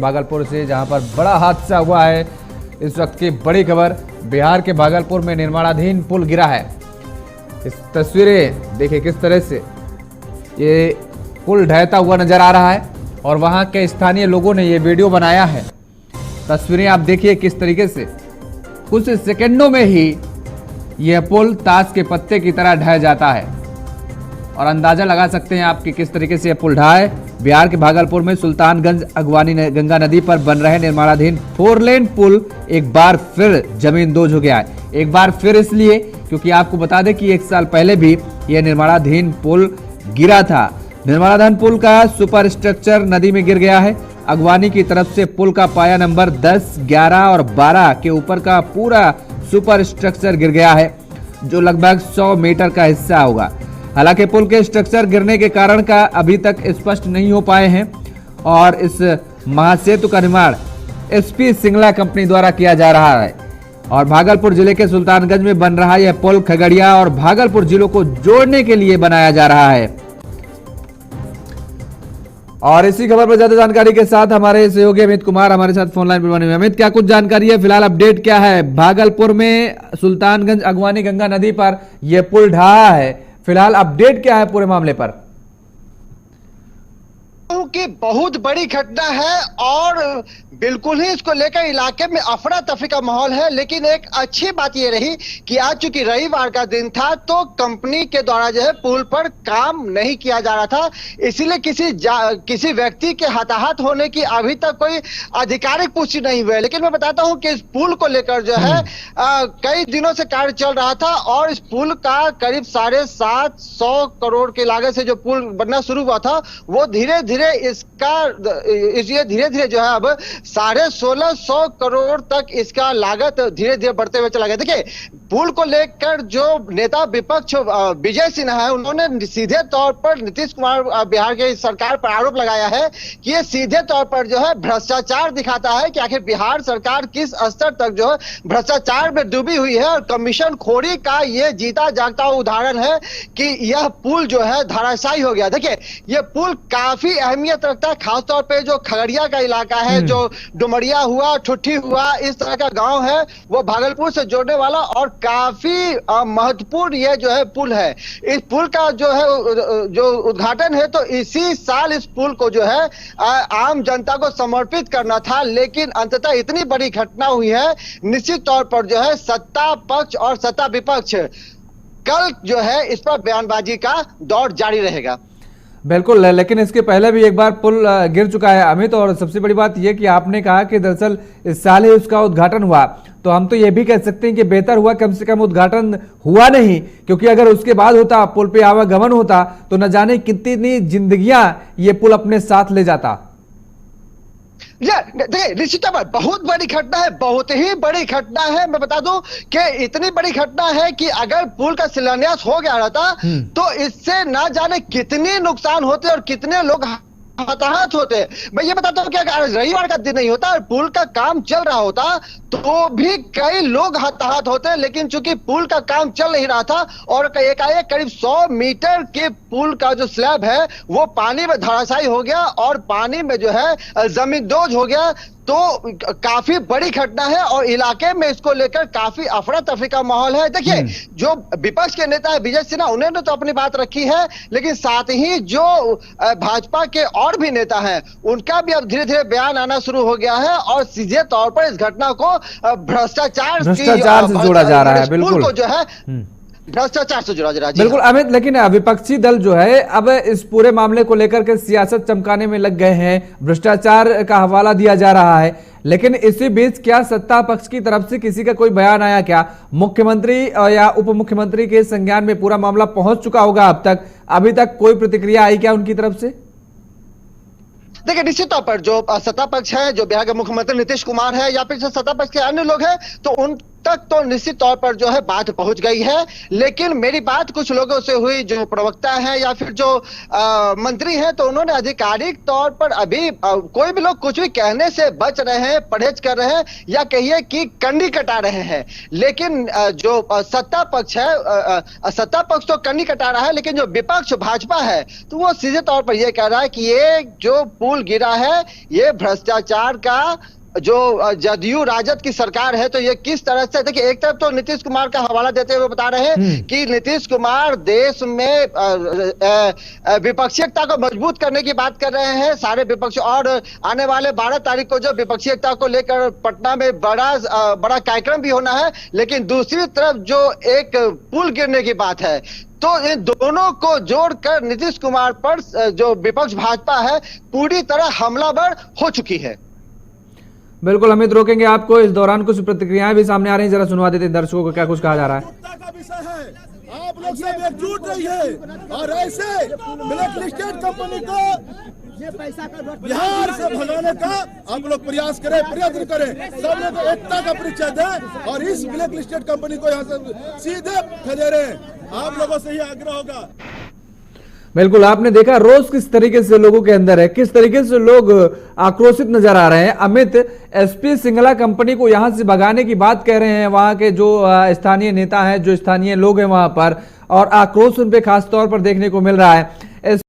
भागलपुर से, जहां पर बड़ा हादसा हुआ है। इस वक्त की बड़ी खबर, बिहार के भागलपुर में निर्माणाधीन पुल गिरा है। इस तस्वीरें देखिए किस तरह से ये पुल ढहता हुआ नजर आ रहा है और वहां के स्थानीय लोगों ने ये वीडियो बनाया है। तस्वीरें आप देखिए किस तरीके से कुछ सेकंडों में ही यह पुल ताश के पत्ते की तरह ढह जाता है और अंदाजा लगा सकते हैं आप कि किस तरीके से यह पुल ढहा है। बिहार के भागलपुर में सुल्तानगंज अगवानी गंगा नदी पर बन रहे निर्माणाधीन 4 लेन पुल एक बार फिर जमींदोज हो गया है। एक बार फिर इसलिए क्योंकि आपको बता दें कि 1 साल पहले भी यह निर्माणाधीन पुल गिरा था। निर्माणाधीन पुल का सुपर स्ट्रक्चर नदी में गिर गया है। अगवानी की तरफ से पुल का पाया नंबर 10, 11 और 12 के ऊपर का पूरा सुपर स्ट्रक्चर गिर गया है, जो लगभग 100 मीटर का हिस्सा होगा। हालांकि पुल के स्ट्रक्चर गिरने के कारण का अभी तक स्पष्ट नहीं हो पाए हैं और इस महासेतु का निर्माण एसपी सिंगला कंपनी द्वारा किया जा रहा है और भागलपुर जिले के सुल्तानगंज में बन रहा यह पुल खगड़िया और भागलपुर जिलों को जोड़ने के लिए बनाया जा रहा है। और इसी खबर पर ज्यादा जानकारी के साथ हमारे सहयोगी अमित कुमार हमारे साथ फोन लाइन पर बने हुए। अमित, क्या कुछ जानकारी है? फिलहाल अपडेट क्या है? भागलपुर में सुल्तानगंज अगवानी गंगा नदी पर यह पुल ढहा है, फिलहाल अपडेट क्या है पूरे मामले पर? कि बहुत बड़ी घटना है और बिल्कुल ही इसको लेकर इलाके में अफरा तफरी का माहौल है। लेकिन एक अच्छी बात यह रही कि आज चूंकि रविवार का दिन था तो कंपनी के द्वारा जो है पुल पर काम नहीं किया जा रहा था, इसीलिए किसी व्यक्ति के हताहत होने की अभी तक कोई आधिकारिक पुष्टि नहीं हुई है। लेकिन मैं बताता हूं कि इस पुल को लेकर जो है कई दिनों से कार्य चल रहा था और इस पुल का करीब 750 करोड़ की लागत से जो पुल बनना शुरू हुआ था वो धीरे धीरे धीरे जो है अब 1650 करोड़ तक इसका लागत धीरे धीरे बढ़ते हुए चला गया। देखिए, पुल को लेकर जो नेता विपक्ष विजय सिन्हा है, उन्होंने सीधे तौर पर नीतीश कुमार बिहार की सरकार पर आरोप लगाया है कि ये सीधे तौर पर जो है भ्रष्टाचार दिखाता है कि आखिर बिहार सरकार किस स्तर तक जो है भ्रष्टाचार में डूबी हुई है और कमीशन खोरी का ये जीता जागता उदाहरण है कि यह पुल जो है धराशायी हो गया। देखिए, ये पुल काफी अहमियत रखता है, खासतौर पे जो खगड़िया का इलाका है, जो डुमरिया हुआ, ठुट्ठी हुआ, इस तरह का गांव है, वो भागलपुर से जोड़ने वाला और काफी महत्वपूर्ण ये जो है पुल है। इस पुल का जो है जो उद्घाटन है तो इसी साल इस पुल को जो है आम जनता को समर्पित करना था, लेकिन अंततः इतनी बड़ी घटना हुई है। निश्चित तौर पर जो है सत्ता पक्ष और सत्ता विपक्ष कल जो है इस पर बयानबाजी का दौर जारी रहेगा। बिल्कुल, लेकिन इसके पहले भी एक बार पुल गिर चुका है अमित, और सबसे बड़ी बात यह कि आपने कहा कि दरअसल इस साल ही उसका उद्घाटन हुआ, तो हम तो यह भी कह सकते हैं कि बेहतर हुआ कम से कम उद्घाटन हुआ नहीं, क्योंकि अगर उसके बाद होता, पुल पे आवागमन होता तो न जाने कितनी जिंदगियां ये पुल अपने साथ ले जाता। देखिए, निश्चित तौर पर बहुत बड़ी घटना है, बहुत ही बड़ी घटना है। मैं बता दूं कि इतनी बड़ी घटना है कि अगर पुल का शिलान्यास हो गया रहता तो इससे ना जाने कितने नुकसान होते और कितने लोग हताहत होते। मैं ये बताता हूँ कि अगर रविवार का दिन नहीं होता और पुल का काम चल रहा होता तो भी कई लोग हताहत होते, लेकिन चूंकि पुल का काम चल नहीं रहा था और एकाएक करीब 100 मीटर के पुल का जो स्लैब है वो पानी में धराशायी हो गया और पानी में जो है जमींदोज हो गया। तो काफी बड़ी घटना है और इलाके में इसको लेकर काफी अफरा तफरी का माहौल है। देखिए, जो विपक्ष के नेता है विजय सिन्हा, उन्होंने तो अपनी बात रखी है, लेकिन साथ ही जो भाजपा के और भी नेता हैं उनका भी अब धीरे धीरे बयान आना शुरू हो गया है और सीधे तौर पर इस घटना को भ्रष्टाचार से जोड़ा जा रहा है। बिल्कुल, को जो है भ्रष्टाचार से जुड़ा जा रहा है। बिल्कुल अमित, लेकिन विपक्षी दल जो है अब इस पूरे मामले को लेकर के सियासत चमकाने में लग गए हैं, भ्रष्टाचार का हवाला दिया जा रहा है। लेकिन इसी बीच क्या सत्ता पक्ष की तरफ से किसी का कोई बयान आया क्या? मुख्यमंत्री या उप मुख्यमंत्री के संज्ञान में पूरा मामला पहुंच चुका होगा अब तक, अभी तक कोई प्रतिक्रिया आई क्या उनकी तरफ से? देखिए, निश्चित तौर पर जो सत्ता पक्ष है, जो बिहार के मुख्यमंत्री नीतीश कुमार है या फिर सत्ता पक्ष के अन्य लोग हैं, तो उन तक तो निश्चित तौर पर जो है बात पहुंच गई है। लेकिन मेरी बात कुछ लोगों से हुई जो प्रवक्ता है या फिर जो मंत्री हैं, तो उन्होंने आधिकारिक तौर पर अभी कोई भी लोग कुछ भी कहने से बच रहे हैं, परहेज कर रहे हैं या कहिए कि कंडी कटा रहे हैं। लेकिन जो सत्ता पक्ष है, सत्ता पक्ष तो कंडी कटा रहा है, लेकिन जो विपक्ष भाजपा है तो वो सीधे तौर पर यह कह रहा है कि ये जो पुल गिरा है ये भ्रष्टाचार का जो जदयू राजद की सरकार है। तो ये किस तरह से, देखिए एक तरफ तो नीतीश कुमार का हवाला देते हुए बता रहे हैं कि नीतीश कुमार देश में विपक्षी एकता को मजबूत करने की बात कर रहे हैं सारे विपक्ष, और आने वाले 12 तारीख को जो विपक्षी एकता को लेकर पटना में बड़ा कार्यक्रम भी होना है। लेकिन दूसरी तरफ जो एक पुल गिरने की बात है, तो इन दोनों को जोड़कर नीतीश कुमार पर जो विपक्ष भाजपा है पूरी तरह हमलावर हो चुकी है। बिल्कुल अमित, रोकेंगे आपको। इस दौरान कुछ प्रतिक्रियाएं भी सामने आ रही हैं, जरा सुनवा देते हैं दर्शकों को क्या कुछ कहा जा रहा है। का विषय है, आप लोग सब एकजुट रहिए और ऐसे ब्लैक लिस्टेड कंपनी को ये पैसा का बिहार से भगाने का आप लोग प्रयास करें, प्रयत्न करें। सब लोग एकता का परिचय दें और इस ब्लैक लिस्टेड कंपनी को यहाँ से सीधे खदेड़े। आप लोगों से ही आग्रह होगा। बिल्कुल, आपने देखा रोष किस तरीके से लोगों के अंदर है, किस तरीके से लोग आक्रोशित नजर आ रहे हैं। अमित, एसपी सिंगला कंपनी को यहां से भगाने की बात कह रहे हैं वहां के जो स्थानीय नेता हैं, जो स्थानीय लोग हैं वहां पर, और आक्रोश उन पे खास तौर पर देखने को मिल रहा है।